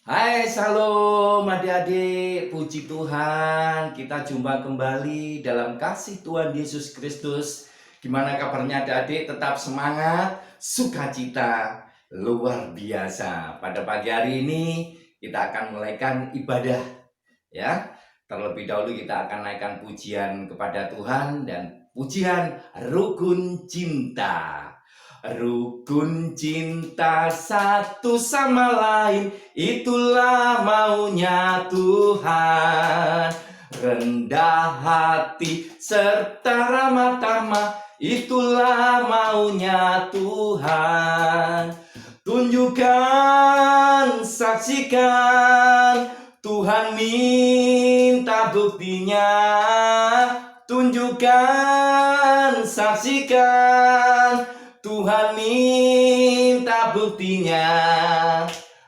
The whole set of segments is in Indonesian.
Hai, salam adik-adik, puji Tuhan, kita jumpa kembali dalam kasih Tuhan Yesus Kristus. Gimana kabarnya adik-adik? Tetap semangat, sukacita, luar biasa. Pada pagi hari ini kita akan mulaikan ibadah, ya. Terlebih dahulu kita akan naikkan pujian kepada Tuhan dan pujian Rukun Cinta. Rukun cinta satu sama lain, itulah maunya Tuhan. Rendah hati serta ramah tamah, itulah maunya Tuhan. Tunjukkan, saksikan, Tuhan minta buktinya. Tunjukkan, saksikan, Tuhan minta buktinya.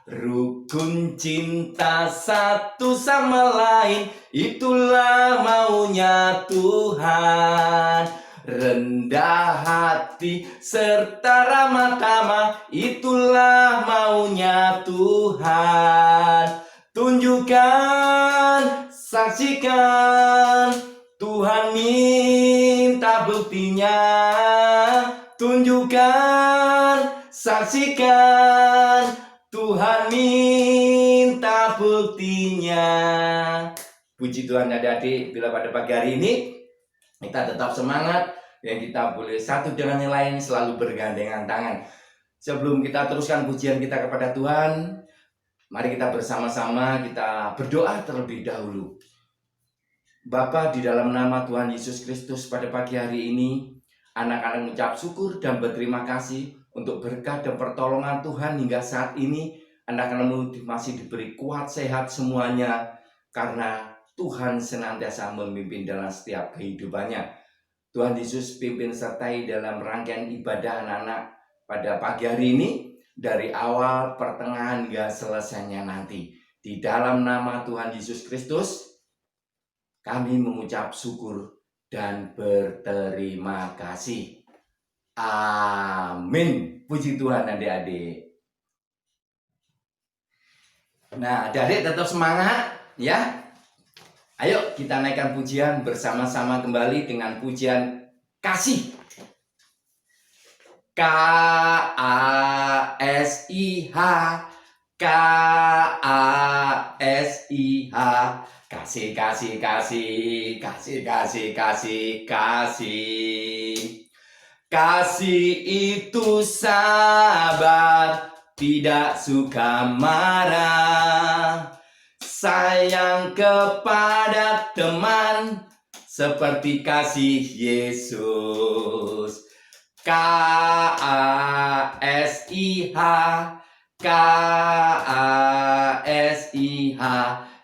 Rukun cinta satu sama lain, itulah maunya Tuhan. Rendah hati serta ramah tamah, itulah maunya Tuhan. Tunjukkan, saksikan, Tuhan minta buktinya. Tunjukkan, saksikan, Tuhan minta buktinya. Puji Tuhan adik-adik, bila pada pagi hari ini kita tetap semangat dan kita boleh satu dengan yang lain selalu bergandengan tangan. Sebelum kita teruskan pujian kita kepada Tuhan, mari kita bersama-sama kita berdoa terlebih dahulu. Bapa, di dalam nama Tuhan Yesus Kristus, pada pagi hari ini anak-anak mengucap syukur dan berterima kasih untuk berkat dan pertolongan Tuhan hingga saat ini. Anak-anakmu masih diberi kuat sehat semuanya, karena Tuhan senantiasa memimpin dalam setiap kehidupannya. Tuhan Yesus pimpin sertai dalam rangkaian ibadah anak-anak pada pagi hari ini, dari awal, pertengahan, hingga selesainya nanti. Di dalam nama Tuhan Yesus Kristus, kami mengucap syukur dan berterima kasih. Amin. Puji Tuhan adik-adik. Nah, adik-adik tetap semangat ya. Ayo kita naikkan pujian bersama-sama kembali dengan pujian kasih. K-A-S-I-H, K-A-S-I-H. Kasih, kasih, kasih, kasih, kasih, kasih, kasih. Kasih itu sabar, tidak suka marah. Sayang kepada teman, seperti kasih Yesus. K-A-S-I-H, K-A-S-I-H.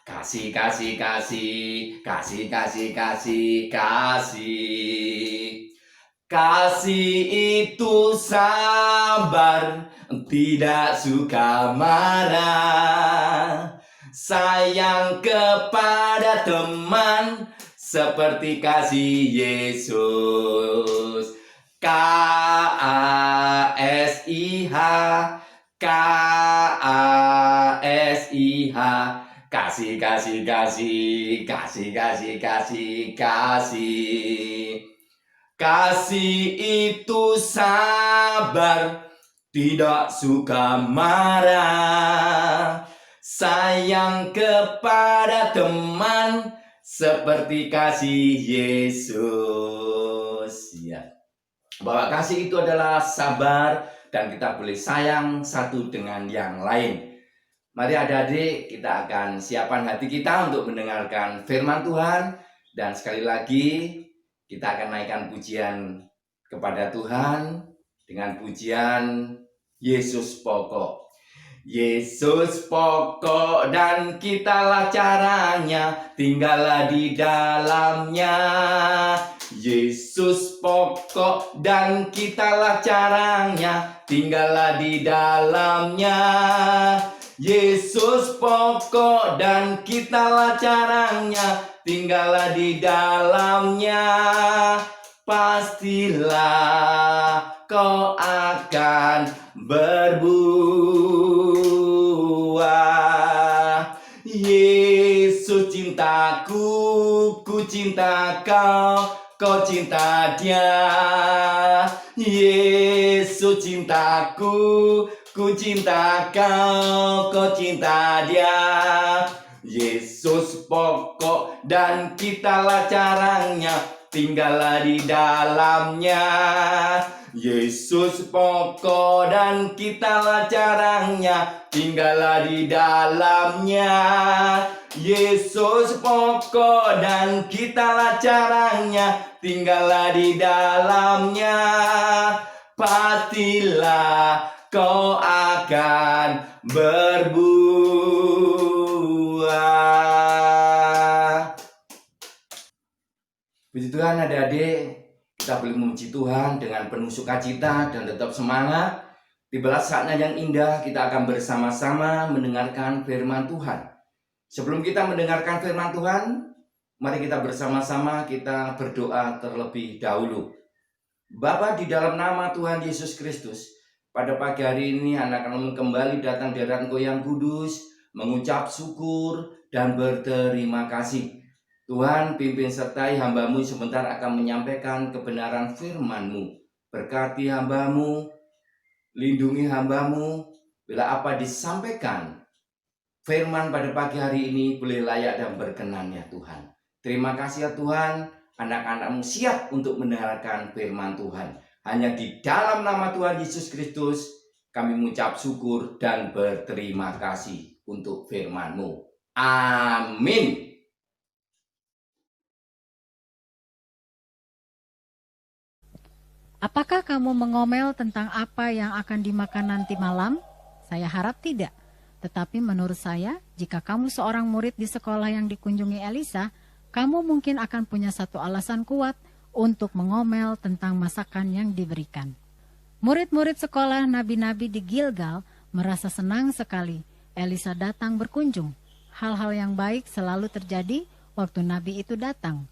Kasih, kasih, kasih, kasih, kasih, kasih, kasih. Kasih itu sabar, tidak suka marah. Sayang kepada teman, seperti kasih Yesus. K-A-S-I-H, K-A-S-I-H. Kasih, kasih, kasih, kasih, kasih, kasih, kasih. Kasih itu sabar, tidak suka marah. Sayang kepada teman, seperti kasih Yesus. Ya. Bahwa kasih itu adalah sabar dan kita boleh sayang satu dengan yang lain. Mari adik-adik, kita akan siapkan hati kita untuk mendengarkan firman Tuhan. Dan sekali lagi kita akan naikkan pujian kepada Tuhan dengan pujian Yesus pokok. Yesus pokok dan kitalah caranya, tinggallah di dalamnya. Yesus pokok dan kitalah caranya, tinggallah di dalamnya. Yesus pokok dan kitalah caranya, tinggallah di dalamnya. Pastilah kau akan berbuah. cintaku, ku cinta kau, kau cinta dia. Yesus cintaku, ku cinta kau, kau cinta dia. Yesus pokok dan kitalah caranya, tinggallah di dalamnya. Yesus pokok dan kitalah caranya, tinggallah di dalamnya. Yesus pokok dan kitalah caranya, tinggallah di dalamnya. Pastilah kau akan berbuah. Puji Tuhan, adik-adik, kita boleh memuji Tuhan dengan penuh sukacita dan tetap semangat. Tibalah saatnya yang indah, kita akan bersama-sama mendengarkan firman Tuhan. Sebelum kita mendengarkan firman Tuhan, mari kita bersama-sama kita berdoa terlebih dahulu. Bapa, di dalam nama Tuhan Yesus Kristus, pada pagi hari ini anak-anakmu kembali datang di hadirat Engkau yang kudus, mengucap syukur dan berterima kasih. Tuhan, pimpin sertai hamba-Mu sebentar akan menyampaikan kebenaran firman-Mu. Berkati hamba-Mu, lindungi hamba-Mu, bila apa disampaikan firman pada pagi hari ini boleh layak dan berkenan ya Tuhan. Terima kasih ya Tuhan, anak-anak-Mu siap untuk mendengarkan firman Tuhan. Hanya di dalam nama Tuhan Yesus Kristus kami mengucap syukur dan berterima kasih untuk firman-Mu. Amin. Apakah kamu mengomel tentang apa yang akan dimakan nanti malam? Saya harap tidak. Tetapi menurut saya, jika kamu seorang murid di sekolah yang dikunjungi Elisa, kamu mungkin akan punya satu alasan kuat untuk mengomel tentang masakan yang diberikan. Murid-murid sekolah nabi-nabi di Gilgal merasa senang sekali Elisa datang berkunjung. Hal-hal yang baik selalu terjadi waktu nabi itu datang.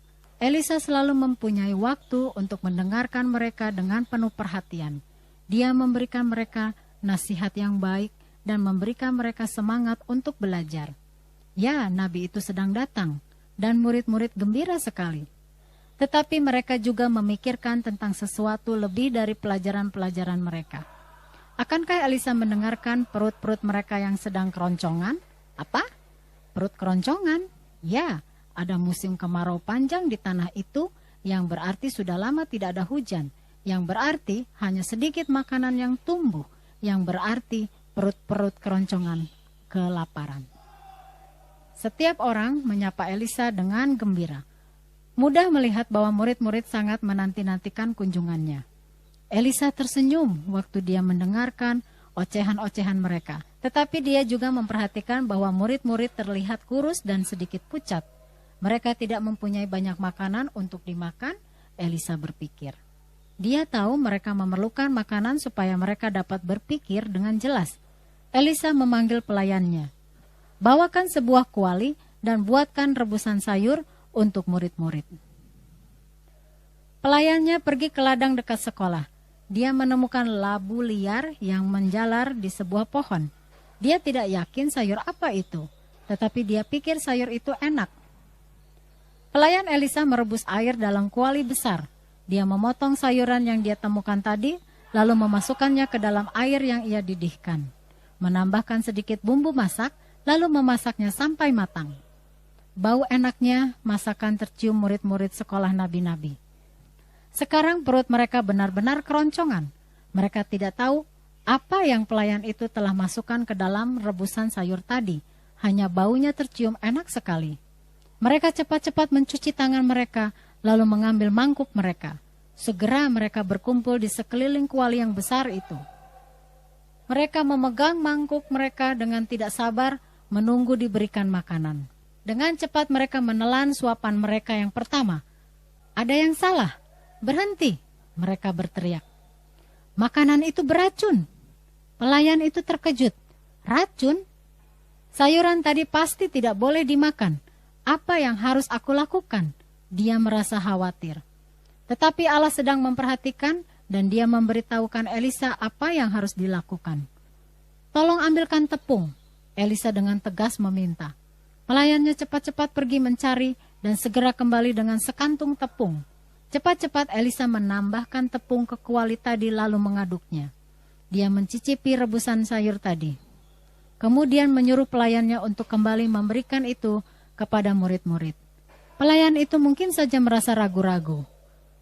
Elisa selalu mempunyai waktu untuk mendengarkan mereka dengan penuh perhatian. Dia memberikan mereka nasihat yang baik dan memberikan mereka semangat untuk belajar. Ya, nabi itu sedang datang, dan murid-murid gembira sekali. Tetapi mereka juga memikirkan tentang sesuatu lebih dari pelajaran-pelajaran mereka. Akankah Elisa mendengarkan perut-perut mereka yang sedang keroncongan? Apa? Perut keroncongan? Ya. Ada musim kemarau panjang di tanah itu, yang berarti sudah lama tidak ada hujan, yang berarti hanya sedikit makanan yang tumbuh, yang berarti perut-perut keroncongan kelaparan. Setiap orang menyapa Elisa dengan gembira. Mudah melihat bahwa murid-murid sangat menanti-nantikan kunjungannya. Elisa tersenyum waktu dia mendengarkan ocehan-ocehan mereka, tetapi dia juga memperhatikan bahwa murid-murid terlihat kurus dan sedikit pucat. Mereka tidak mempunyai banyak makanan untuk dimakan, Elisa berpikir. Dia tahu mereka memerlukan makanan supaya mereka dapat berpikir dengan jelas. Elisa memanggil pelayannya. Bawakan sebuah kuali dan buatkan rebusan sayur untuk murid-murid. Pelayannya pergi ke ladang dekat sekolah. Dia menemukan labu liar yang menjalar di sebuah pohon. Dia tidak yakin sayur apa itu, tetapi dia pikir sayur itu enak. Pelayan Elisa merebus air dalam kuali besar. Dia memotong sayuran yang dia temukan tadi, lalu memasukkannya ke dalam air yang ia didihkan. Menambahkan sedikit bumbu masak, lalu memasaknya sampai matang. Bau enaknya masakan tercium murid-murid sekolah nabi-nabi. Sekarang perut mereka benar-benar keroncongan. Mereka tidak tahu apa yang pelayan itu telah masukkan ke dalam rebusan sayur tadi. Hanya baunya tercium enak sekali. Mereka cepat-cepat mencuci tangan mereka, lalu mengambil mangkuk mereka. Segera mereka berkumpul di sekeliling kuali yang besar itu. Mereka memegang mangkuk mereka dengan tidak sabar menunggu diberikan makanan. Dengan cepat mereka menelan suapan mereka yang pertama. Ada yang salah, berhenti, mereka berteriak. Makanan itu beracun. Pelayan itu terkejut. Racun? Sayuran tadi pasti tidak boleh dimakan. Apa yang harus aku lakukan? Dia merasa khawatir. Tetapi Allah sedang memperhatikan dan dia memberitahukan Elisa apa yang harus dilakukan. Tolong ambilkan tepung. Elisa dengan tegas meminta. Pelayannya cepat-cepat pergi mencari dan segera kembali dengan sekantung tepung. Cepat-cepat Elisa menambahkan tepung ke kuali tadi lalu mengaduknya. Dia mencicipi rebusan sayur tadi. Kemudian menyuruh pelayannya untuk kembali memberikan itu kepada murid-murid. Pelayan itu mungkin saja merasa ragu-ragu.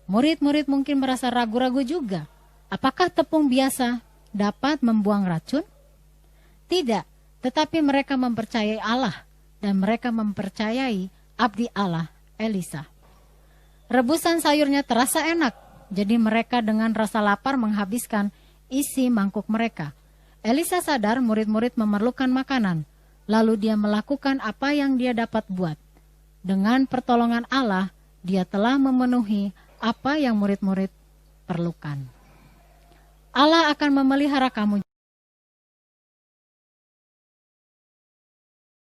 Murid-murid mungkin merasa ragu-ragu juga. Apakah tepung biasa dapat membuang racun? Tidak, tetapi mereka mempercayai Allah dan mereka mempercayai abdi Allah, Elisa. Rebusan sayurnya terasa enak, jadi mereka dengan rasa lapar menghabiskan isi mangkuk mereka. Elisa sadar murid-murid memerlukan makanan, lalu dia melakukan apa yang dia dapat buat. Dengan pertolongan Allah, dia telah memenuhi apa yang murid-murid perlukan. Allah akan memelihara kamu